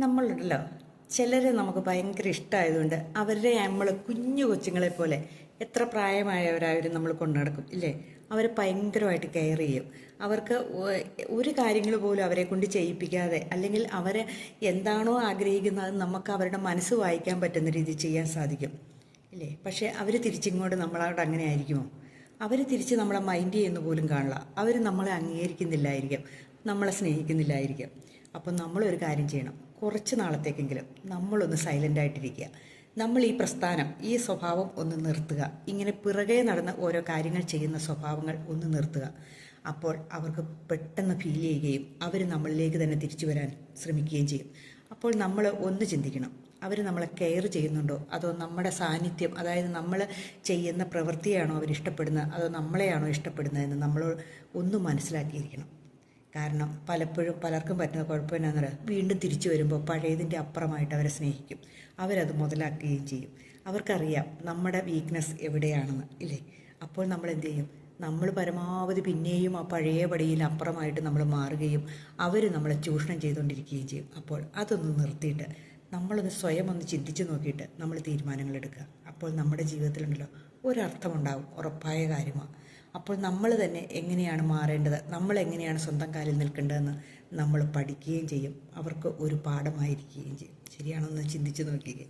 നമ്മളുണ്ടല്ലോ, ചിലരെ നമുക്ക് ഭയങ്കര ഇഷ്ടമായതുകൊണ്ട് അവരുടെ നമ്മൾ കുഞ്ഞു കൊച്ചുങ്ങളെ പോലെ എത്ര പ്രായമായവരായാലും നമ്മൾ കൊണ്ടു നടക്കും ഇല്ലേ. അവരെ ഭയങ്കരമായിട്ട് കെയർ ചെയ്യും. അവർക്ക് ഒരു കാര്യങ്ങൾ പോലും അവരെ കൊണ്ട് ചെയ്യിപ്പിക്കാതെ, അല്ലെങ്കിൽ അവരെ എന്താണോ ആഗ്രഹിക്കുന്നത് നമുക്ക് അവരുടെ മനസ്സ് വായിക്കാൻ പറ്റുന്ന രീതിയിൽ ചെയ്യാൻ സാധിക്കും ഇല്ലേ. പക്ഷേ അവർ തിരിച്ചിങ്ങോട്ട് നമ്മളോട് അങ്ങനെ ആയിരിക്കുമോ? അവർ തിരിച്ച് നമ്മളെ മൈൻഡ് ചെയ്യുന്ന പോലും കാണില്ല. അവർ നമ്മളെ അംഗീകരിക്കുന്നില്ലായിരിക്കും, നമ്മളെ സ്നേഹിക്കുന്നില്ലായിരിക്കും. അപ്പം നമ്മളൊരു കാര്യം ചെയ്യണം, കുറച്ച് നാളത്തേക്കെങ്കിലും നമ്മളൊന്ന് സൈലൻ്റായിട്ടിരിക്കുക. നമ്മൾ ഈ പ്രസ്ഥാനം, ഈ സ്വഭാവം ഒന്ന് നിർത്തുക. ഇങ്ങനെ പിറകെ നടന്ന് ഓരോ കാര്യങ്ങൾ ചെയ്യുന്ന സ്വഭാവങ്ങൾ ഒന്ന് നിർത്തുക. അപ്പോൾ അവർക്ക് പെട്ടെന്ന് ഫീൽ ചെയ്യുകയും അവർ നമ്മളിലേക്ക് തന്നെ തിരിച്ചു വരാൻ ശ്രമിക്കുകയും ചെയ്യും. അപ്പോൾ നമ്മൾ ഒന്ന് ചിന്തിക്കണം, അവർ നമ്മളെ കെയർ ചെയ്യുന്നുണ്ടോ, അതോ നമ്മുടെ സാന്നിധ്യം, അതായത് നമ്മൾ ചെയ്യുന്ന പ്രവൃത്തിയാണോ അവരിഷ്ടപ്പെടുന്നത്, അതോ നമ്മളെയാണോ ഇഷ്ടപ്പെടുന്നതെന്ന് നമ്മൾ ഒന്ന് മനസ്സിലാക്കിയിരിക്കണം. കാരണം പലപ്പോഴും പലർക്കും പറ്റുന്ന കുഴപ്പം എന്നാന്ന് പറയുക, വീണ്ടും തിരിച്ചു വരുമ്പോൾ പഴയതിൻ്റെ അപ്പുറമായിട്ട് അവരെ സ്നേഹിക്കും, അവരത് മുതലാക്കുകയും ചെയ്യും. അവർക്കറിയാം നമ്മുടെ വീക്ക്നെസ് എവിടെയാണെന്ന് ഇല്ലേ. അപ്പോൾ നമ്മൾ എന്ത് ചെയ്യും? നമ്മൾ പരമാവധി പിന്നെയും ആ പഴയ പടിയിൽ അപ്പുറമായിട്ട് നമ്മൾ മാറുകയും അവർ നമ്മളെ ചൂഷണം ചെയ്തുകൊണ്ടിരിക്കുകയും ചെയ്യും. അപ്പോൾ അതൊന്ന് നിർത്തിയിട്ട് നമ്മളൊന്ന് സ്വയം ഒന്ന് ചിന്തിച്ച് നോക്കിയിട്ട് നമ്മൾ തീരുമാനങ്ങൾ എടുക്കുക. അപ്പോൾ നമ്മുടെ ജീവിതത്തിലുണ്ടല്ലോ ഒരർത്ഥമുണ്ടാവും, ഉറപ്പായ കാര്യമാണ്. അപ്പോൾ നമ്മൾ തന്നെ എങ്ങനെയാണ് മാറേണ്ടത്, നമ്മൾ എങ്ങനെയാണ് സ്വന്തം കാലിൽ നിൽക്കേണ്ടതെന്ന് നമ്മൾ പഠിക്കുകയും ചെയ്യും. അവർക്ക് ഒരു പാഠമായിരിക്കുകയും ചെയ്യും. ശരിയാണോ എന്ന് ചിന്തിച്ച് നോക്കിക്കേ.